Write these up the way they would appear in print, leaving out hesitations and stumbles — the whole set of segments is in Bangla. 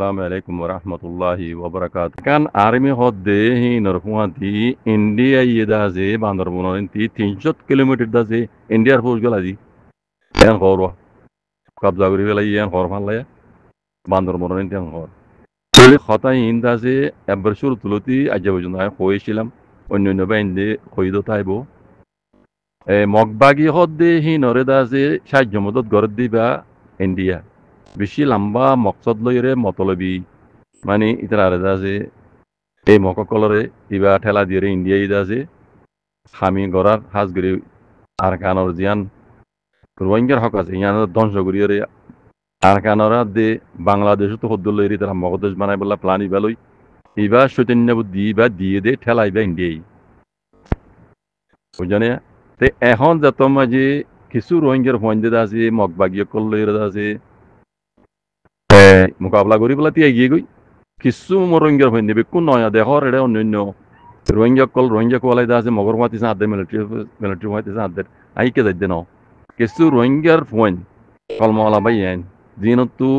Assalamu alaikum warahmatullahi wabarakatuh. Kan army hodde hi norfuanti India yedaze Bandarbanonti 300 kilometer daze India force galazi. Yan horwa. Kabza guri vela yan horman laya Bandarbanonti yan hor. Tuli khata indaze abrshur tuloti ajabujuna khoyishilam অন্যান্য বাইন্দে খইদ তাইব মগবাগি হদ্দে হি নরেদাজে সাহায্য মদত গড় দিবা ইন্ডিয়া বেশি লম্বা মকসদ লইরে মতলবি মানে ইতার আরেদাজে এই মককলরে ইবা ঠেলা দিয়ে ইন্ডিয়া ইদাজে খামি গড়ার হাজগরি আর কানর জিয়ান রোহিঙ্গার হক আছে ইয়ান ধ্বংস করিয়ে আর কানরা দে বাংলাদেশ তো হদ্দ লইরি তারা মগদেশ বানাই বললা প্লান ইবা লই ইবা চৈতন্য বুদ্ধি ইবা দিয়ে দে ঠেলা ইবা ইন্ডিয়াই বুঝনে তে এখন যত মাঝে কিছু রোহিঙ্গার ফন্ডে আছে মগবাগিয়ে কল্লইরে আছে মোকাবলা করি পেলা তিয়া এগিয়ে গই কিছু রোহিঙ্গার ফন্ডে বেকুন নয় দেখর এটা অন্যান্য রোহিঙ্গা কলাই আছে মগর মাতি সাঁতে মিলিটারি মাতি সাঁতে আইকে যাইতে ন কিছু রোহিঙ্গার ফোন কলমলা বাই আইন যিনতো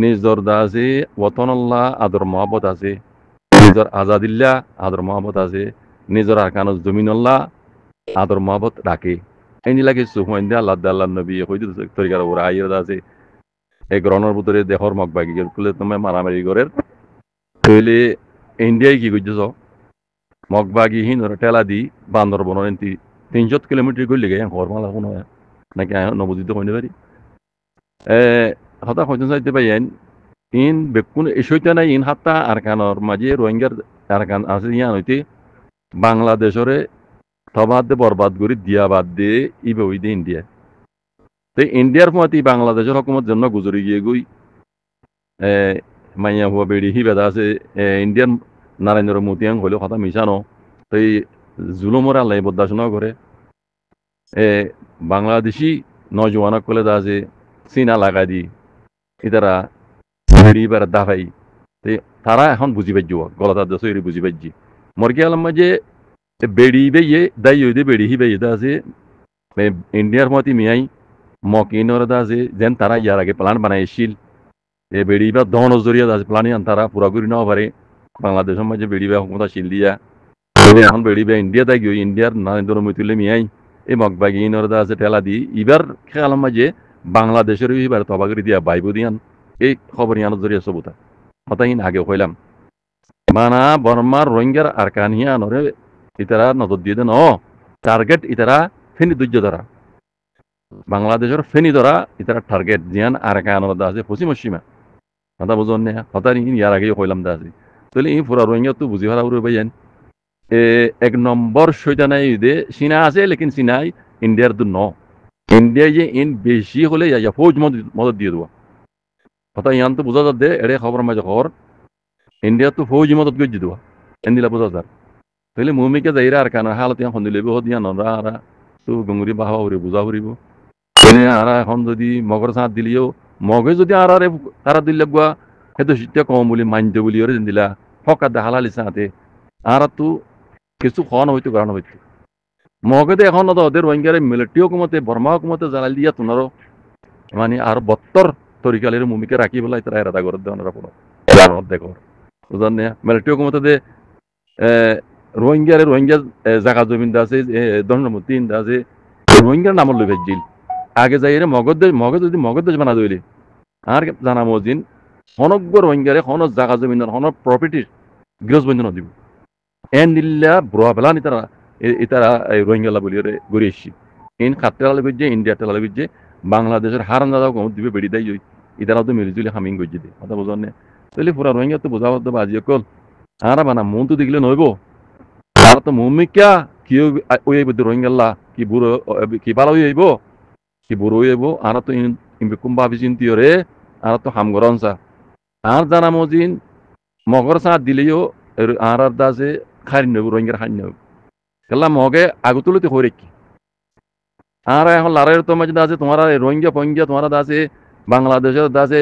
নিজর দা আছে ওতনল্লাহ আদর মহব্বত আছে নিজর আজাদিল্লা আদর মহব্বত আছে নিজর আরকানত জমিনল্লাহ আদর মহব্বত রাখে এই লাগে সুফাইন দে আল্লাহ নবী হইতে তরিকার ওরা আইর আছে এই গ্রহণের ভিতরে দেহর মগবাগি করলে তুমি মারামারি করের তাহলে ইন্ডিয়ায় কি করতেছ মগবাগিহীন টেলা দি বান্দরবনের 300 কিলোমিটার গলি গে হরমালা কোনো নাকি নবদিত হইতে পারি হতা হইতে চাইতে পাইন ইন বেকুন এসইতে নাই ইন হাত্তা আরকানর মাঝে রোহিঙ্গার আরকান আছে ইয়ান হইতে বাংলাদেশরে থবাদ দে বরবাদ করি দিয়া বাদ দিয়ে ইবে ওই দে ইন্ডিয়া তো ইন্ডিয়ার মতি বাংলাদেশের হকুমত জন্য গুজরি গিয়ে গই মাইয়া হুয়া বেড়ি হি বেদা আছে ইন্ডিয়ান নারায়ণর মতিয়াং হইলেও কথা মিশানো তো এই জুলুমরা লাই বদাসনা করে বাংলাদেশি নজওয়ানক কলে দা আছে চীনা লাগা দি ইতারা বেড়ি বেড়া দাফাই তারা এখন বুঝি পাইজ গলতা দেশ বুঝি পাইজি মর্গি আলম মাঝে বেড়ি বেয়ে দায়ী হইতে বেড়ি হি বেয়ে আছে ইন্ডিয়ার মতি মিয়াই মকিনর আছে যেন তারা ইয়ার আগে প্লান বানাইছিল এই বেড়ি বা দহন জরিয়া আছে প্লানি তারা পুরা করি নেওয়া পারে বাংলাদেশের মাঝে বেড়ি বা ক্ষমতা শিল দিয়া এখন বেড়ি বা ইন্ডিয়া দায় গিয়ে ইন্ডিয়ার নরেন্দ্র মোদী মিয়াই এই মগবাগিনর আছে ঠেলা দি এবার খেয়ালাম মাঝে বাংলাদেশের এবার তবাগরি দিয়া বাইব দিয়ান এই খবর ইয়ানোর জরিয়া সবুতা হতাহীন আগে হইলাম মানা বর্মার রোহিঙ্গার আর কানিয়া নরে ইতারা নজর দিয়ে দেন টার্গেট ইতারা ফেনি দুর্য ধরা বাংলাদেশের ফেনি ধরা ইতারা টার্গেট জিয়ান আর কানর দা আছে পশ্চিম সীমা কথা বুঝন না হতানি ইয়ার আগে হইলাম দা আছে তাহলে এই পুরা রোহিঙ্গা তো বুঝি ভাড়া উড়ে বাইন এক নম্বর সইটা নাই দে চীনা আছে লেকিন চীনাই ইন্ডিয়ার দু ন ইন্ডিয়া যে ইন বেশি হলে ফৌজ মদত দিয়ে দেবো কথা ইয়ান তো বোঝা যার দে এড়ে খবর মাঝে খবর ইন্ডিয়া তো ফৌজ মদত গজি দেওয়া এনদিলা বোঝা যার তাহলে মুমিকে যাইরা আর কানা হালত এখন দিলে দিয়া নরা আরা তো গঙ্গুরি বাহবা উড়ে বুঝা ফুরিব আরা এখন যদি মগর চাঁত দিলিও মগে যদি আরারে তারা দিলে গুয়া সেইটো সিটা কম বলি মানতে বলি ওরে দিলা ফকা দেখালালি চাঁতে আরা তো কিছু খন হইতো কারণ হইতো মগেতে এখন ওদের রোহিঙ্গারে মিলিটারি হুকুমতে বর্মা হুকুমতে জ্বালাই দিয়া তোনারো মানে আর 72 তরিকালের মুমিকে রাখি বলাই তারা এরাদা করে দেওয়ার কোনো দেখো বুঝলেন না মিলিটারি হুকুমতে রোহিঙ্গা জাগা জমিন আছে দণ্ডমূর্তি আছে রোহিঙ্গার নামর লই ভেজিল আগে যাই মগজ যদি মগজ বানা দইলে আর জানা মজিন হনজ্ঞ রোহিঙ্গারে হন জাগা জমিনের হন প্রপার্টির গৃহবন্ধন দিব এন দিল্লা বুড়া পেলানি তারা ইতারা রোহিঙ্গালা বলি গড়ি এসছি ইন খাতরা গিয়ে ইন্ডিয়া টেলা গিয়ে বাংলাদেশের হারান দাদা কম দিবে বেড়ি দেয় ইতারাও তো মিলিজুলি হামিং গজি দে কথা বোঝান না তাহলে পুরা রোহিঙ্গা তো বোঝা হতো বাজি কল আর বানা মন তো দেখলে নইব আর তো মুমিকা কি ওই রোহিঙ্গাল্লা কি বুড়ো কি ভালো হইব কি বুড়ো হইব আর তো ইনকুম ভাবি চিন্তি রে আর তো হাম গরনসা আর জানা মজিন মগর সাথ দিলেও আর দাসে খারি নেব রোহিঙ্গার খাই নেব কেলা মগে আগতুলতে হয়ে রেখি আর এখন লারের তো মাঝে আছে তোমার রোহিঙ্গা ফোহিঙ্গা তোমার আছে বাংলাদেশের দাসে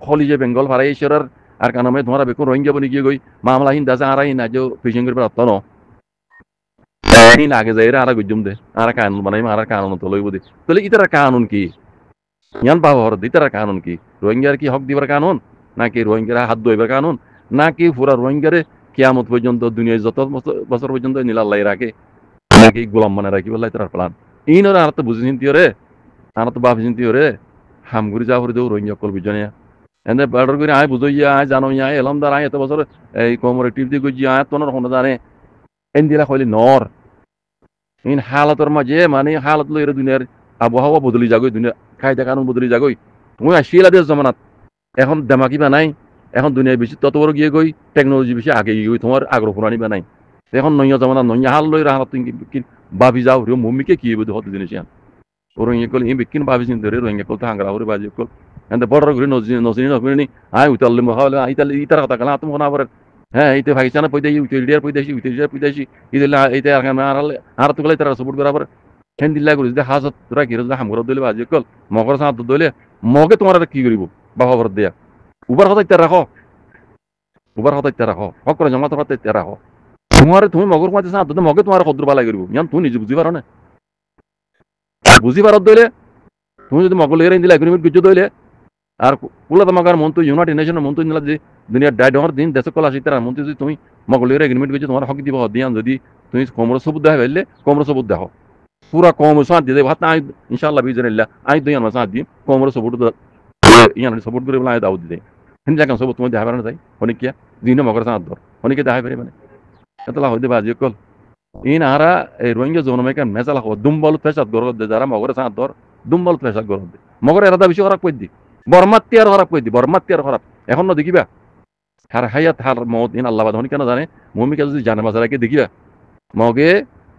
হলিজে বেঙ্গল ফারাই ঈশ্বরের আর কারণে তোমার বেকুন রোহিঙ্গা বনি গিয়ে গই মামলাহীন দাসে আর আইন আজ ফিশিং করে অর্থ ন আগে যাই আর গুজুম দে আর কানুন বানাই আর কানুন তো লইব দে তাহলে ইতার কানুন কি ইয়ান পাবো ইতার কানুন কি রোহিঙ্গার কি হক দিবার কানুন নাকি রোহিঙ্গারা হাত ধোইবার কানুন, নাকি পুরা রোহিঙ্গারে কিয়ামত পর্যন্ত দুনিয়ায় যত বছর পর্যন্ত নীলাল্লাই রাখে, নাকি গোলাম মানে রাখি বললাই তার প্লান ইনরা আর তো বুঝি চিন্তি রে, আর তো ভাবি চিন্তি রে হামগুড়ি যা করে দেও রোহিঙ্গা কল বুঝনে এনে বার্ডার করে আয় বুঝইয়া আয় জানো আয় এলমদার আয় এত বছর এই কমরেটিভ দিয়ে গজি আয় তোর হন জানে এন্দিলা কইলি নর ইন হালাতর মাঝে মানে হালত লইরে দুনিয়ার আবহাওয়া বদলি যাগই দুনিয়া কায়দা কানুন বদলি যাগই তুমি আসিলা দেশ জমানাত এখন দেমাকি বানাই এখন দুনিয়া বেশি তত বড় গিয়ে গই টেকনোলজি বেশি আগে গিয়ে তোমার আগ্রহ পুরানি বানাই এখন নইয়া জমানা নইয়া হাল লই হালত তুমি ভাবি যাও রে মম্মিকে কি বুঝ হতে জিনিস রোহিঙ্গা কল ই বিকিন ভাবি চিন্তা রে রোহিঙ্গা কল তো হাঙ্গরা হরে বাজি কল এন্ড বড় করে নজিনি নকরিনি আই উতাল মহালে আইতাল ইতার কথা কলা তুমি কোনা বড় হ্যাঁ এইতে পাকিস্তান পয়দাই ইউটিলিয়ার পয়দাই ইদিলা এইতে আর তো গলাই তারা সাপোর্ট করাবার হেন দিল্লা করি যে হাজত তোরা কি রজা হামগর দলে বাজি কল মগর সাথ দলে মগে তোমার কি করিব বাবা ভর দিয়া উবার কথা ইত্যার রাখো উবার কথা ইত্যার রাখো হক করে জমা তোমার ইত্যার রাখো তোমার তুমি মগর মাঝে সাথ দলে মগে তোমার কদ্র বালা করিব ইয়ান তুমি নিজে বুঝি পারো না বুঝি পারত দইলে তুমি যদি মগল এর দিলা এগ্রিমেন্ট কিছু দইলে আর কুলা তোমার মন্ত্রী ইউনাইটেড নেশনের মন্ত্রী নিলা যে দুনিয়ার ডাইডর দিন দেশ কল আসি তার মন্ত্রী যদি তুমি মগল এর এগ্রিমেন্ট কিছু তোমার হক দিব দিয়ান যদি তুমি কোমর সবুত দেখা ফেললে কোমর সবুত দেখো পুরা কম সাথ দিয়ে দেব হাত আই ইনশাআল্লাহ বিজনিল্লাহ আই দুই আমার সাথ দিই কোমর সবুত ইয়ান সাপোর্ট করে বলা আই দাউদ দিই হিন জায়গা সবুত তুমি দেখা পারে না তাই অনেকিয়া দিন মগর সাথ ধর অনেকে দেখা পারে মানে এতলা হইতে বাজি কল ইন আরা এই রোহিঙ্গা জনমেকান মেজালা হো দুম্বল পেশাদ গরদ দে যারা মগরে সাঁত ধর দুম্বল পেশাদ গরদ দে মগরে এরাদা বেশি খারাপ কই দি বর্মাত্তি আর খারাপ কই দি বর্মাত্তি আর খারাপ এখন না দেখিবা হার হায়াত হার মত ইন আল্লাহ বাদ হনি কেন জানে মমিকা যদি জানে বাজারাকে দেখিবা মগে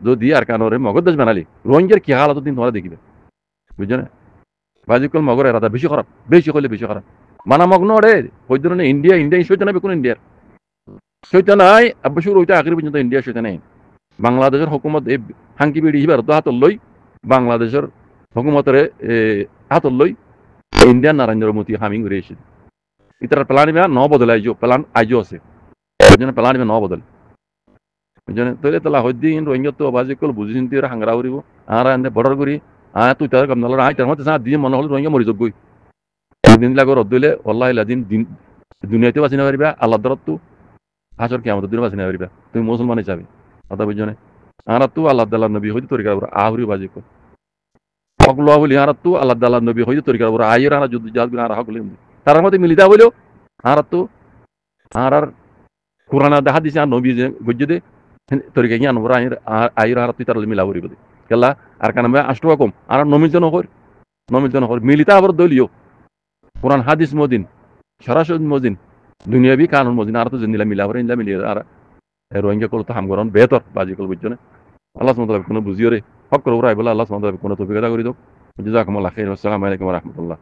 যদি আর কানরে মগর দেশ বানালি রোহিঙ্গার কি হালত দিন তোমরা দেখিবে বুঝছো না বাজিকল মগরে এরাদা বেশি করলে বেশি খারাপ মানা মগ্ন রে ওই ধরনের ইন্ডিয়া শৈতান হবে কোন ইন্ডিয়ার শৈতান নাই অবশ্য ওইটা আখরি পর্যন্ত ইন্ডিয়া শৈতান নাই বাংলাদেশের হুকুমত এই হাঙ্কি বিড়ি হিবার তো হাতল লই বাংলাদেশের হুকুমতের হাতল লই ইন্ডিয়ান নরেন্দ্র মোদী হামিং করে এসে ইতার প্লান ইবা ন বদলে আইজো প্লান আইজো আছে ওই জন্য প্লান ইবা ন বদলে ওই জন্য তৈলে তালা হদ্দিন রোহিঙ্গা তো বাজি কল বুঝি চিন্তি হাঙ্গরা করিব আর এনে বর্ডার করি তুই তার কাম নলার আই তার মধ্যে দিয়ে মনে হল রোহিঙ্গা মরি যোগ্যই দিন লাগো রদ দিলে আল্লাহ দিন দুনিয়াতে বাঁচি না পারিবা আল্লাহ দরত হাসর কি আমাদের দিন বাঁচি না পারিবা তুমি মুসলমানে যাবে কথা বুঝছো না আর তু আল্লাহ দাল্লাহ নবী হইতে তরিকার উপর আহুরি বাজি কর হক লোয়া বলি আর তু আল্লাহ দাল্লাহ নবী হইতে তরিকার উপর আইর আর যুদ্ধ জাহাজ আর হক বলি তার মধ্যে মিলিতা বলিও আর তু আর কোরআন দেখা দিছে আর নবী যে গজ্জে দে তরিকা জ্ঞান উপর আইর আর তুই তার মিলা করি বলি কেলা আর কারণ আষ্ট কম আর নমিজন হর মিলিতা আবার দলীয় কোরআন হাদিস মদিন সরাসরি মদিন দুনিয়াবি কানুন মদিন আর তো জিন্দিলা মিলা করে ইনলা মিলিয়ে আর রোহিঙ্গা কল তো হামগরণ বেহতর বাজি কল বুঝছো না আল্লাহ সুবহানাহু কোনো বুঝিও রে হক করে উড়াই বলে আল্লাহ সুবহানাহু কোনো তৌফিক আদা করি দাও জাযাকুমুল্লাহ খাইর আসসালামু আলাইকুম ওয়া রাহমাতুল্লাহ